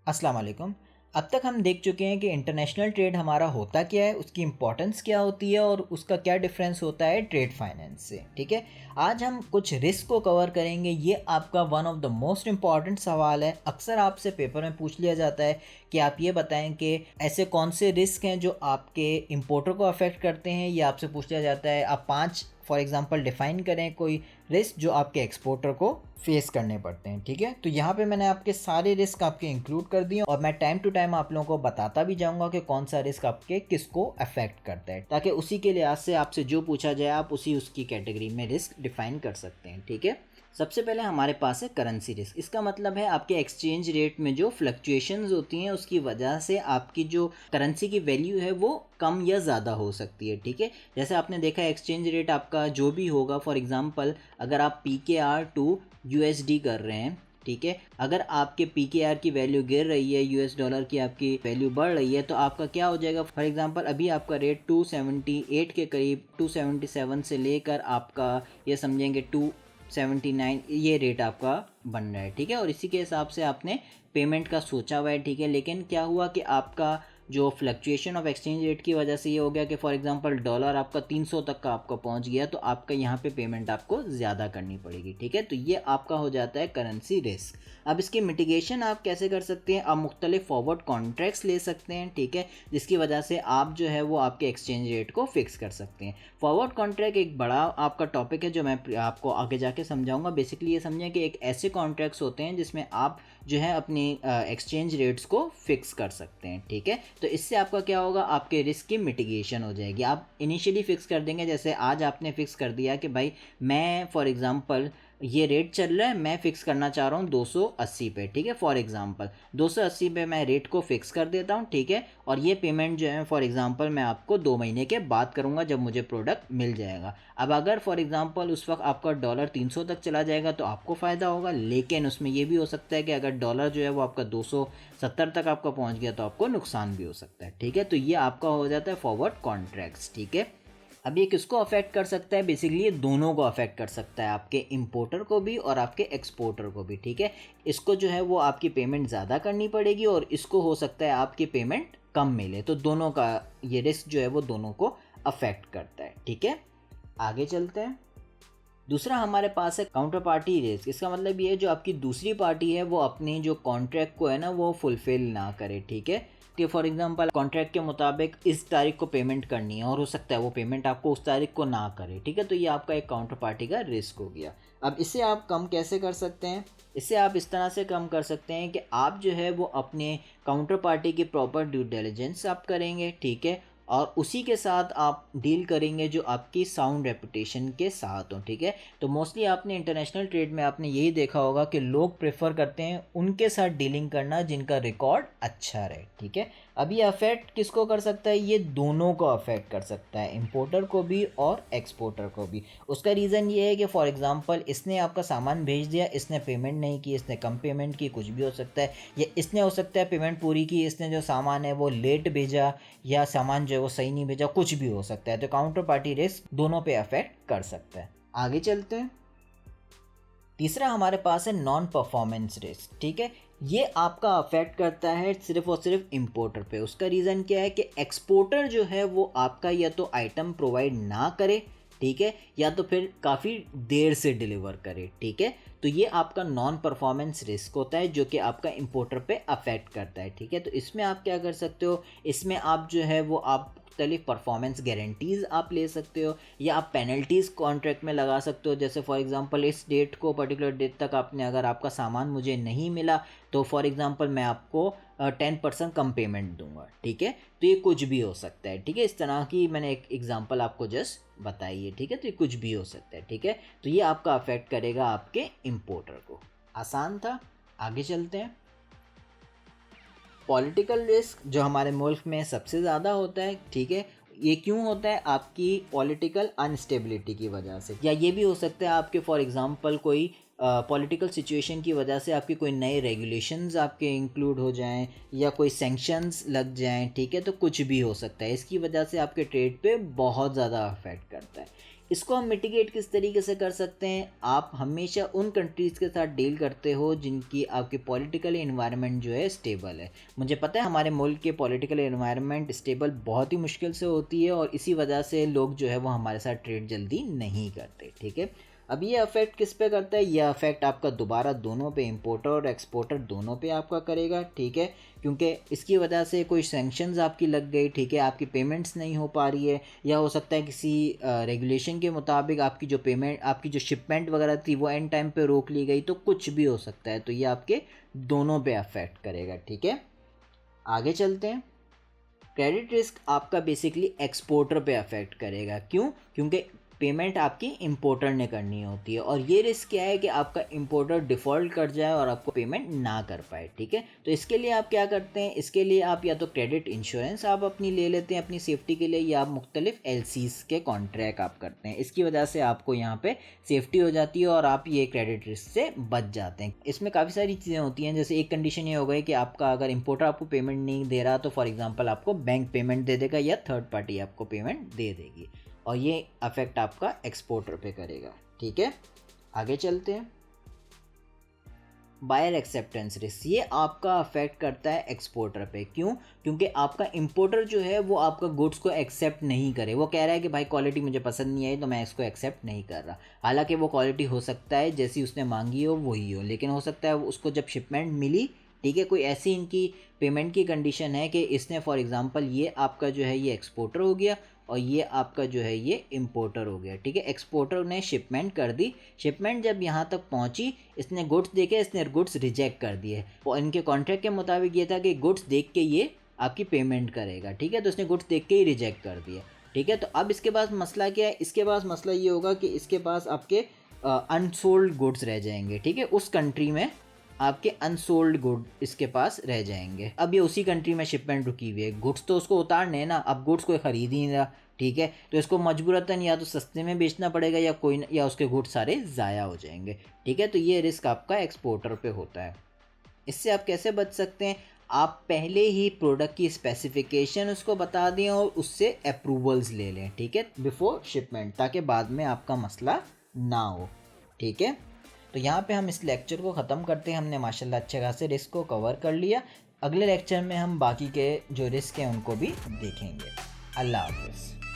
अस्सलाम वालेकुम। अब तक हम देख चुके हैं कि इंटरनेशनल ट्रेड हमारा होता क्या है, उसकी इम्पोर्टेंस क्या होती है और उसका क्या डिफरेंस होता है ट्रेड फाइनेंस से। ठीक है, आज हम कुछ रिस्क को कवर करेंगे। ये आपका one of the most important सवाल है। अक्सर आपसे पेपर में पूछ लिया जाता है कि आप ये बताएं कि ऐसे कौन से रिस्क हैं जो आपके इम्पोर्टर को अफेक्ट करते हैं। ये आपसे पूछ लिया जाता है आप 5 फॉर एग्जांपल डिफ़ाइन करें कोई रिस्क जो आपके एक्सपोर्टर को फेस करने पड़ते हैं। ठीक है, तो यहाँ पे मैंने आपके सारे रिस्क आपके इंक्लूड कर दिए और मैं टाइम टू टाइम आप लोगों को बताता भी जाऊंगा कि कौन सा रिस्क आपके किसको अफेक्ट करता है, ताकि उसी के लिहाज से आपसे जो पूछा जाए आप उसी उसकी कैटेगरी में रिस्क डिफाइन कर सकते हैं। ठीक है, सबसे पहले हमारे पास है करेंसी रिस्क। इसका मतलब है आपके एक्सचेंज रेट में जो फ्लक्चुएशंस होती हैं उसकी वजह से आपकी जो करेंसी की वैल्यू है वो कम या ज़्यादा हो सकती है। ठीक है, जैसे आपने देखा एक्सचेंज रेट आपका जो भी होगा, फॉर एग्जांपल अगर आप PKR टू USD कर रहे हैं, ठीक है, अगर आपके PKR की वैल्यू गिर रही है, US डॉलर की आपकी वैल्यू बढ़ रही है, तो आपका क्या हो जाएगा। फॉर एग्जांपल अभी आपका रेट 278 के करीब 277 से लेकर आपका ये समझेंगे 279 ये रेट आपका बन रहा है। ठीक है, और इसी के हिसाब से आपने पेमेंट का सोचा हुआ है। ठीक है, लेकिन क्या हुआ कि आपका जो फ्लक्चुएशन ऑफ एक्सचेंज रेट की वजह से ये हो गया कि फॉर एग्जांपल डॉलर आपका 300 तक का आपका पहुंच गया, तो आपका यहाँ पे पेमेंट आपको ज़्यादा करनी पड़ेगी। ठीक है, तो ये आपका हो जाता है करेंसी रिस्क। अब इसकी मिटिगेशन आप कैसे कर सकते हैं, आप मुख्तलिफ फॉरवर्ड कॉन्ट्रैक्ट्स ले सकते हैं। ठीक है, जिसकी वजह से आप जो है वो आपके एक्सचेंज रेट को फिक्स कर सकते हैं। फॉरवर्ड कॉन्ट्रैक्ट एक बड़ा आपका टॉपिक है जो मैं आपको आगे जाके समझाऊंगा। बेसिकली ये समझें कि एक ऐसे कॉन्ट्रैक्ट्स होते हैं जिसमें आप जो है अपनी एक्सचेंज रेट्स को फिक्स कर सकते हैं। ठीक है, तो इससे आपका क्या होगा, आपके रिस्क की मिटिगेशन हो जाएगी। आप इनिशियली फिक्स कर देंगे, जैसे आज आपने फिक्स कर दिया कि भाई मैं फॉर एग्जांपल ये रेट चल रहा है, मैं फ़िक्स करना चाह रहा हूँ 280 पे। ठीक है, फॉर एग्जांपल 280 पे मैं रेट को फिक्स कर देता हूँ। ठीक है, और ये पेमेंट जो है फॉर एग्जांपल मैं आपको 2 महीने के बाद करूँगा जब मुझे प्रोडक्ट मिल जाएगा। अब अगर फॉर एग्जांपल उस वक्त आपका डॉलर 300 तक चला जाएगा तो आपको फ़ायदा होगा, लेकिन उसमें ये भी हो सकता है कि अगर डॉलर जो है वो आपका 270 तक आपका पहुँच गया तो आपको नुकसान भी हो सकता है। ठीक है, तो ये आपका हो जाता है फॉरवर्ड कॉन्ट्रैक्ट्स। ठीक है, अब ये किसको अफेक्ट कर सकता है, बेसिकली ये दोनों को अफेक्ट कर सकता है, आपके इंपोर्टर को भी और आपके एक्सपोर्टर को भी। ठीक है, इसको जो है वो आपकी पेमेंट ज़्यादा करनी पड़ेगी और इसको हो सकता है आपकी पेमेंट कम मिले, तो दोनों का ये रिस्क जो है वो दोनों को अफेक्ट करता है। ठीक है, आगे चलते हैं। दूसरा हमारे पास है काउंटर पार्टी रिस्क। इसका मतलब ये है जो आपकी दूसरी पार्टी है वो अपनी जो कॉन्ट्रैक्ट को है ना वो फुलफिल ना करे। ठीक है, कि फॉर एग्जांपल कॉन्ट्रैक्ट के मुताबिक इस तारीख को पेमेंट करनी है और हो सकता है वो पेमेंट आपको उस तारीख को ना करे। ठीक है, तो ये आपका एक काउंटर पार्टी का रिस्क हो गया। अब इसे आप कम कैसे कर सकते हैं, इसे आप इस तरह से कम कर सकते हैं कि आप जो है वो अपने काउंटर पार्टी की प्रॉपर ड्यू डिलिजेंस आप करेंगे। ठीक है, और उसी के साथ आप डील करेंगे जो आपकी साउंड रेपुटेशन के साथ हो। ठीक है, तो मोस्टली आपने इंटरनेशनल ट्रेड में आपने यही देखा होगा कि लोग प्रेफर करते हैं उनके साथ डीलिंग करना जिनका रिकॉर्ड अच्छा रहे। ठीक है, अब ये अफेक्ट किसको कर सकता है, ये दोनों को अफेक्ट कर सकता है, इंपोर्टर को भी और एक्सपोर्टर को भी। उसका रीज़न ये है कि फॉर एग्जांपल इसने आपका सामान भेज दिया, इसने पेमेंट नहीं की, इसने कम पेमेंट की, कुछ भी हो सकता है, या इसने हो सकता है पेमेंट पूरी की, इसने जो सामान है वो लेट भेजा या सामान जो है वो सही नहीं भेजा, कुछ भी हो सकता है। तो काउंटर पार्टी रिस्क दोनों पे अफेक्ट कर सकता है। आगे चलते हैं। तीसरा हमारे पास है नॉन परफॉर्मेंस रिस्क। ठीक है, ये आपका अफेक्ट करता है सिर्फ और सिर्फ इंपोर्टर पे। उसका रीज़न क्या है कि एक्सपोर्टर जो है वो आपका या तो आइटम प्रोवाइड ना करे, ठीक है, या तो फिर काफ़ी देर से डिलीवर करे। ठीक है, तो ये आपका नॉन परफॉर्मेंस रिस्क होता है जो कि आपका इंपोर्टर पे अफेक्ट करता है। ठीक है, तो इसमें आप क्या कर सकते हो, इसमें आप जो है वो आप मुख्तलिफ परफॉर्मेंस गारंटीज़ आप ले सकते हो या आप पेनल्टीज़ कॉन्ट्रैक्ट में लगा सकते हो। जैसे फॉर एग्जांपल इस डेट को पर्टिकुलर डेट तक आपने अगर आपका सामान मुझे नहीं मिला तो फॉर एग्जांपल मैं आपको 10% कम पेमेंट दूंगा। ठीक है, तो ये कुछ भी हो सकता है। ठीक है, इस तरह की मैंने एक एग्जांपल आपको जस्ट बताई है। ठीक है, तो ये कुछ भी हो सकता है। ठीक है, तो ये आपका अफेक्ट करेगा आपके इंपोर्टर को। आसान था, आगे चलते हैं। पॉलिटिकल रिस्क जो हमारे मुल्क में सबसे ज़्यादा होता है। ठीक है, ये क्यों होता है, आपकी पॉलिटिकल अनस्टेबिलिटी की वजह से, या ये भी हो सकता है आपके फॉर एग्जांपल कोई पॉलिटिकल सिचुएशन की वजह से आपके कोई नए रेगुलेशंस आपके इंक्लूड हो जाएं या कोई सैंक्शंस लग जाएं। ठीक है, तो कुछ भी हो सकता है, इसकी वजह से आपके ट्रेड पे बहुत ज़्यादा अफेक्ट करता है। इसको हम मिटिगेट किस तरीके से कर सकते हैं, आप हमेशा उन कंट्रीज़ के साथ डील करते हो जिनकी आपकी पॉलिटिकल इन्वायरमेंट जो है स्टेबल है। मुझे पता है हमारे मुल्क के पॉलिटिकल इन्वायरमेंट स्टेबल बहुत ही मुश्किल से होती है और इसी वजह से लोग जो है वो हमारे साथ ट्रेड जल्दी नहीं करते, ठीक है। अब ये अफेक्ट किस पे करता है, ये अफेक्ट आपका दोबारा दोनों पे, इंपोर्टर और एक्सपोर्टर दोनों पे आपका करेगा, ठीक है। क्योंकि इसकी वजह से कोई सैंक्शंस आपकी लग गई, ठीक है, आपकी पेमेंट्स नहीं हो पा रही है, या हो सकता है किसी रेगुलेशन के मुताबिक आपकी जो पेमेंट, आपकी जो शिपमेंट वगैरह थी वो एंड टाइम पे रोक ली गई, तो कुछ भी हो सकता है। तो ये आपके दोनों पे अफेक्ट करेगा, ठीक है। आगे चलते हैं। क्रेडिट रिस्क आपका बेसिकली एक्सपोर्टर पे अफेक्ट करेगा। क्यों? क्योंकि पेमेंट आपकी इंपोर्टर ने करनी होती है, और ये रिस्क क्या है कि आपका इंपोर्टर डिफ़ॉल्ट कर जाए और आपको पेमेंट ना कर पाए, ठीक है। तो इसके लिए आप क्या करते हैं, इसके लिए आप या तो क्रेडिट इंश्योरेंस आप अपनी ले लेते हैं अपनी सेफ्टी के लिए, या आप मुख्तलिफ एलसीज के कॉन्ट्रैक्ट आप करते हैं। इसकी वजह से आपको यहाँ पे सेफ्टी हो जाती है और आप ये क्रेडिट रिस्क से बच जाते हैं। इसमें काफ़ी सारी चीज़ें होती हैं, जैसे एक कंडीशन ये हो गई कि आपका अगर इंपोर्टर आपको पेमेंट नहीं दे रहा तो फॉर एग्जांपल आपको बैंक पेमेंट दे देगा या थर्ड पार्टी आपको पेमेंट दे देगी, और ये अफेक्ट आपका एक्सपोर्टर पे करेगा, ठीक है। आगे चलते हैं। बायर एक्सेप्टेंस रिस्क, ये आपका अफेक्ट करता है एक्सपोर्टर पे। क्यों? क्योंकि आपका इंपोर्टर जो है वो आपका गुड्स को एक्सेप्ट नहीं करे, वो कह रहा है कि भाई क्वालिटी मुझे पसंद नहीं आई तो मैं इसको एक्सेप्ट नहीं कर रहा। हालांकि वो क्वालिटी हो सकता है जैसी उसने मांगी हो वही हो, लेकिन हो सकता है उसको जब शिपमेंट मिली, ठीक है, कोई ऐसी इनकी पेमेंट की कंडीशन है कि इसने फॉर एग्जांपल ये आपका जो है ये एक्सपोर्टर हो गया और ये आपका जो है ये इंपोर्टर हो गया, ठीक है। एक्सपोर्टर ने शिपमेंट कर दी, शिपमेंट जब यहाँ तक पहुँची, इसने गुड्स देखे, इसने गुड्स रिजेक्ट कर दिए, और इनके कॉन्ट्रैक्ट के मुताबिक ये था कि गुड्स देख के ये आपकी पेमेंट करेगा, ठीक है। तो इसने गुड्स देख के ही रिजेक्ट कर दिया, ठीक है। तो अब इसके पास मसला क्या है, इसके पास मसला ये होगा कि इसके पास आपके अनसोल्ड गुड्स रह जाएंगे, ठीक है। उस कंट्री में आपके अनसोल्ड गुड इसके पास रह जाएंगे। अब ये उसी कंट्री में शिपमेंट रुकी हुई है, गुड्स तो उसको उतारने हैं ना, अब गुड्स कोई ख़रीद ही नहीं रहा, ठीक है। तो इसको मजबूरतन या तो सस्ते में बेचना पड़ेगा या उसके गुड्स सारे ज़ाया हो जाएंगे, ठीक है। तो ये रिस्क आपका एक्सपोर्टर पे होता है। इससे आप कैसे बच सकते हैं, आप पहले ही प्रोडक्ट की स्पेसिफिकेशन उसको बता दें और उससे अप्रूवल्स ले लें, ठीक है, बिफोर शिपमेंट, ताकि बाद में आपका मसला ना हो, ठीक है। तो यहाँ पे हम इस लेक्चर को ख़त्म करते हैं। हमने माशाल्लाह अच्छे खासे रिस्क को कवर कर लिया। अगले लेक्चर में हम बाकी के जो रिस्क हैं उनको भी देखेंगे। अल्लाह हाफ़िज़।